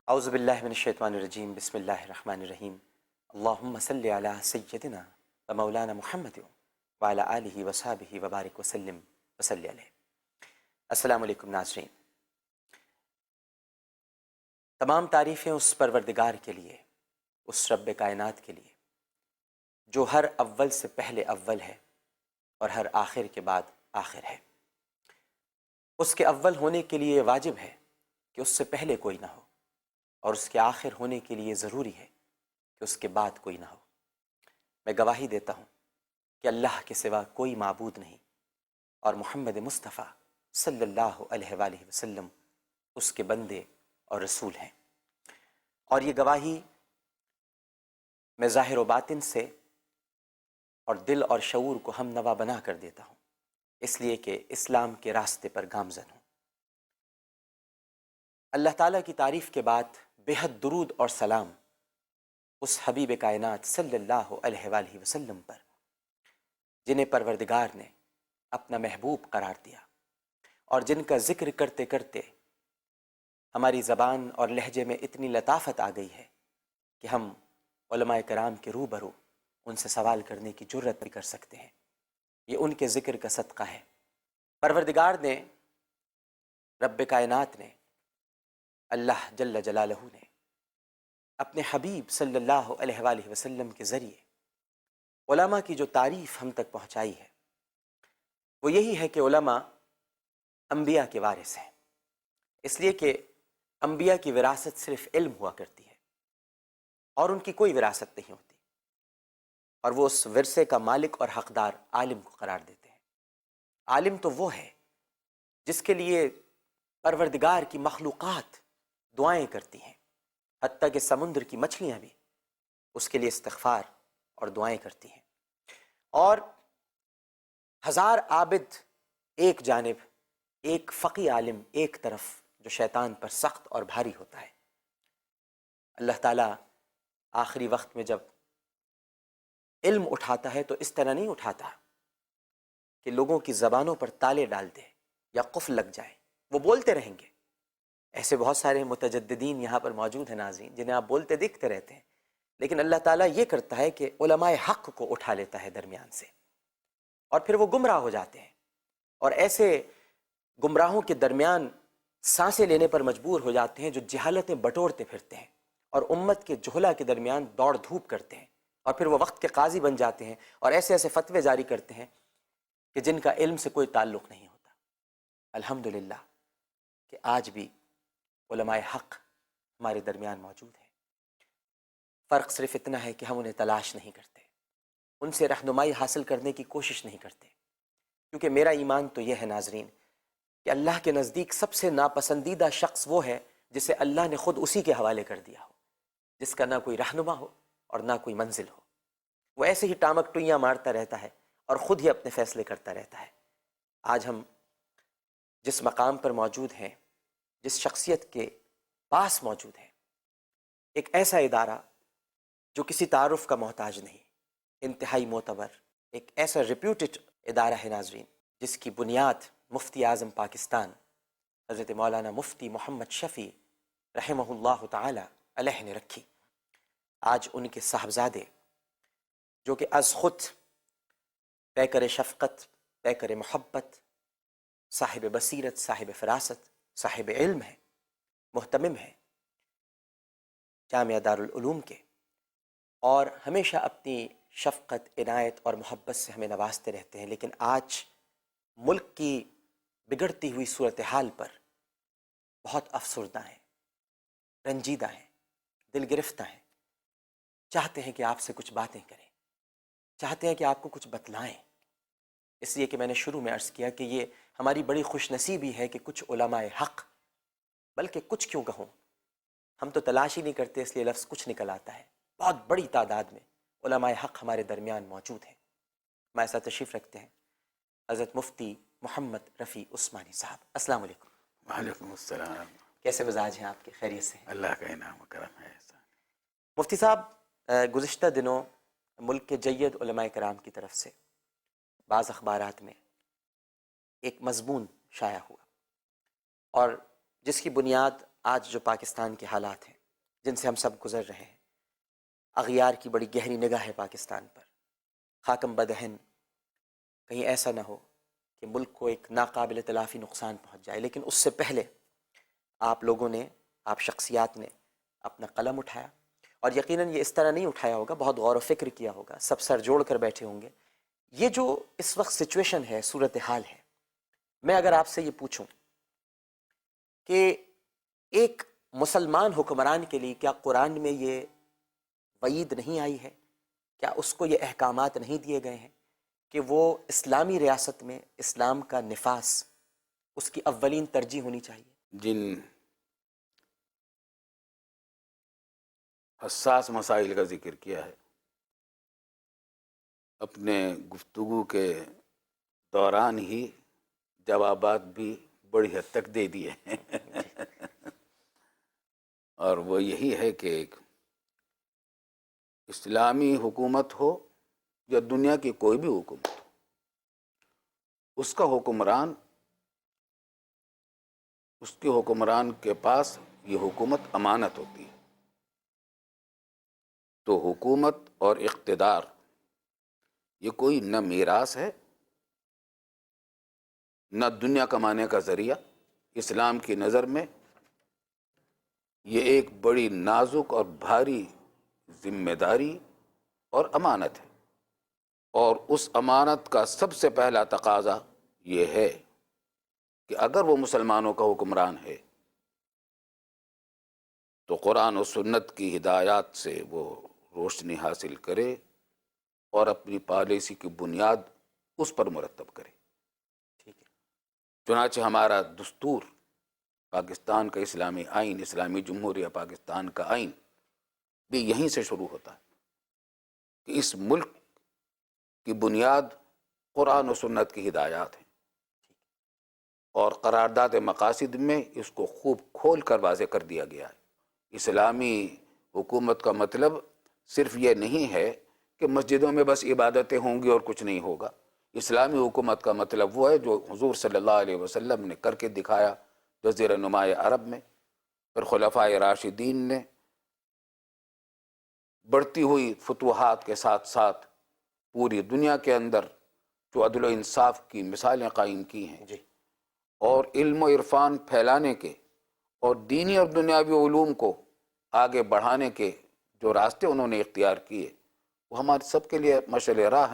اعوذ باللہ من الشیطان الرجیم، بسم اللہ الرحمن الرحیم۔ اللہم صلی علی سیدنا و مولانا محمد وعلی آلہ وصحبہ وبارک وسلم وصلی علیہ۔ السلام علیکم ناظرین، تمام تعریفیں اس پروردگار کے لیے، اس رب کائنات کے لیے جو ہر اول سے پہلے اول ہے اور ہر آخر کے بعد آخر ہے۔ اس کے اول ہونے کے لیے واجب ہے کہ اس سے پہلے کوئی نہ ہو، اور اس کے آخر ہونے کے لیے ضروری ہے کہ اس کے بعد کوئی نہ ہو۔ میں گواہی دیتا ہوں کہ اللہ کے سوا کوئی معبود نہیں، اور محمد مصطفیٰ صلی اللہ علیہ وآلہ وسلم اس کے بندے اور رسول ہیں۔ اور یہ گواہی میں ظاہر و باطن سے اور دل اور شعور کو ہم نوا بنا کر دیتا ہوں، اس لیے کہ اسلام کے راستے پر گامزن ہوں۔ اللہ تعالیٰ کی تعریف کے بعد بے حد درود اور سلام اس حبیب کائنات صلی اللہ علیہ وآلہ وسلم پر، جنہیں پروردگار نے اپنا محبوب قرار دیا، اور جن کا ذکر کرتے کرتے ہماری زبان اور لہجے میں اتنی لطافت آ گئی ہے کہ ہم علماء کرام کے روبرو ان سے سوال کرنے کی جرت بھی کر سکتے ہیں۔ یہ ان کے ذکر کا صدقہ ہے۔ پروردگار نے، رب کائنات نے، اللہ جل جلالہ نے اپنے حبیب صلی اللہ علیہ وآلہ وسلم کے ذریعے علماء کی جو تعریف ہم تک پہنچائی ہے، وہ یہی ہے کہ علماء انبیاء کے وارث ہیں، اس لیے کہ انبیاء کی وراثت صرف علم ہوا کرتی ہے اور ان کی کوئی وراثت نہیں ہوتی، اور وہ اس ورثے کا مالک اور حقدار عالم کو قرار دیتے ہیں۔ عالم تو وہ ہے جس کے لیے پروردگار کی مخلوقات دعائیں کرتی ہیں، حتیٰ کہ سمندر کی مچھلیاں بھی اس کے لیے استغفار اور دعائیں کرتی ہیں۔ اور ہزار عابد ایک جانب، ایک فقی عالم ایک طرف، جو شیطان پر سخت اور بھاری ہوتا ہے۔ اللہ تعالیٰ آخری وقت میں جب علم اٹھاتا ہے تو اس طرح نہیں اٹھاتا کہ لوگوں کی زبانوں پر تالے ڈال دے یا قفل لگ جائے، وہ بولتے رہیں گے۔ ایسے بہت سارے متجددین یہاں پر موجود ہیں ناظرین، جنہیں آپ بولتے دیکھتے رہتے ہیں، لیکن اللہ تعالیٰ یہ کرتا ہے کہ علماء حق کو اٹھا لیتا ہے درمیان سے، اور پھر وہ گمراہ ہو جاتے ہیں، اور ایسے گمراہوں کے درمیان سانسیں لینے پر مجبور ہو جاتے ہیں جو جہالتیں بٹورتے پھرتے ہیں اور امت کے جہلا کے درمیان دوڑ دھوپ کرتے ہیں، اور پھر وہ وقت کے قاضی بن جاتے ہیں اور ایسے ایسے فتوے جاری کرتے ہیں کہ جن کا علم سے کوئی تعلق نہیں ہوتا۔ الحمدللہ کہ آج بھی علماء حق ہمارے درمیان موجود ہیں۔ فرق صرف اتنا ہے کہ ہم انہیں تلاش نہیں کرتے، ان سے رہنمائی حاصل کرنے کی کوشش نہیں کرتے، کیونکہ میرا ایمان تو یہ ہے ناظرین کہ اللہ کے نزدیک سب سے ناپسندیدہ شخص وہ ہے جسے اللہ نے خود اسی کے حوالے کر دیا ہو، جس کا نہ کوئی رہنما ہو اور نہ کوئی منزل ہو۔ وہ ایسے ہی ٹامک ٹوئیاں مارتا رہتا ہے اور خود ہی اپنے فیصلے کرتا رہتا ہے۔ آج ہم جس مقام پر موجود ہیں، جس شخصیت کے پاس موجود ہیں، ایک ایسا ادارہ جو کسی تعارف کا محتاج نہیں، انتہائی معتبر، ایک ایسا ریپیوٹڈ ادارہ ہے ناظرین، جس کی بنیاد مفتی اعظم پاکستان حضرت مولانا مفتی محمد شفیع رحمہ اللہ تعالی علیہ نے رکھی۔ آج ان کے صاحبزادے، جو کہ از خود پیکر شفقت، پیکر محبت، صاحب بصیرت، صاحب فراست، صاحب علم ہے، محتمم ہے جامعہ دارالعلوم کے، اور ہمیشہ اپنی شفقت، عنایت اور محبت سے ہمیں نوازتے رہتے ہیں، لیکن آج ملک کی بگڑتی ہوئی صورتحال پر بہت افسردہ ہیں، رنجیدہ ہیں، دل گرفتہ ہیں، چاہتے ہیں کہ آپ سے کچھ باتیں کریں، چاہتے ہیں کہ آپ کو کچھ بتلائیں۔ اس لیے کہ میں نے شروع میں عرض کیا کہ یہ ہماری بڑی خوش نصیبی ہے کہ کچھ علماء حق، بلکہ کچھ کیوں کہوں، ہم تو تلاش ہی نہیں کرتے اس لیے لفظ کچھ نکل آتا ہے، بہت بڑی تعداد میں علماء حق ہمارے درمیان موجود ہیں۔ ہمارے ساتھ تشریف رکھتے ہیں حضرت مفتی محمد رفیع عثمانی صاحب۔ السلام علیکم۔ وعلیکم السلام۔ کیسے مزاج ہیں آپ کے؟ خیریت سے ہیں؟ اللہ کا انعام و کرم ہے ایسا۔ مفتی صاحب، گزشتہ دنوں ملک کے جید علماء کرام کی طرف سے بعض اخبارات میں ایک مضمون شائع ہوا، اور جس کی بنیاد آج جو پاکستان کے حالات ہیں جن سے ہم سب گزر رہے ہیں. اغیار کی بڑی گہری نگاہ ہے پاکستان پر. خاکم بدہن، کہیں ایسا نہ ہو کہ ملک کو ایک ناقابل تلافی نقصان پہنچ جائے. لیکن اس سے پہلے آپ لوگوں نے، آپ شخصیات نے اپنا قلم اٹھایا، اور یقیناً یہ اس طرح نہیں اٹھایا ہوگا، بہت غور و فکر کیا ہوگا، سب سر جوڑ کر بیٹھے ہوں گے. یہ جو اس وقت سچویشن ہے، صورتحال ہے، میں اگر آپ سے یہ پوچھوں کہ ایک مسلمان حکمران کے لیے کیا قرآن میں یہ وعید نہیں آئی ہے؟ کیا اس کو یہ احکامات نہیں دیے گئے ہیں کہ وہ اسلامی ریاست میں اسلام کا نفاذ اس کی اولین ترجیح ہونی چاہیے؟ جن حساس مسائل کا ذکر کیا ہے اپنے گفتگو کے دوران ہی جوابات بھی بڑی حد تک دے دیے ہیں اور وہ یہی ہے کہ ایک اسلامی حکومت ہو یا دنیا کی کوئی بھی حکومت ہو، اس کا حکمران، اس کے حکمران کے پاس یہ حکومت امانت ہوتی ہے. تو حکومت اور اقتدار یہ کوئی نہ میراث ہے نہ دنیا کمانے کا ذریعہ. اسلام کی نظر میں یہ ایک بڑی نازک اور بھاری ذمہ داری اور امانت ہے، اور اس امانت کا سب سے پہلا تقاضا یہ ہے کہ اگر وہ مسلمانوں کا حکمران ہے تو قرآن و سنت کی ہدایات سے وہ روشنی حاصل کرے اور اپنی پالیسی کی بنیاد اس پر مرتب کرے. ٹھیک ہے. چنانچہ ہمارا دستور، پاکستان کا اسلامی آئین، اسلامی جمہوریہ پاکستان کا آئین بھی یہیں سے شروع ہوتا ہے کہ اس ملک کی بنیاد قرآن و سنت کی ہدایات ہیں، اور قرارداد مقاصد میں اس کو خوب کھول کر واضح کر دیا گیا ہے. اسلامی حکومت کا مطلب صرف یہ نہیں ہے کہ مسجدوں میں بس عبادتیں ہوں گی اور کچھ نہیں ہوگا. اسلامی حکومت کا مطلب وہ ہے جو حضور صلی اللہ علیہ وسلم نے کر کے دکھایا جزیرہ نماء عرب میں، پھر خلفائے راشدین نے بڑھتی ہوئی فتوحات کے ساتھ ساتھ پوری دنیا کے اندر جو عدل و انصاف کی مثالیں قائم کی ہیں، جی. اور علم و عرفان پھیلانے کے اور دینی اور دنیاوی علوم کو آگے بڑھانے کے جو راستے انہوں نے اختیار کیے وہ ہمارے سب کے لیے مشعل راہ ہیں.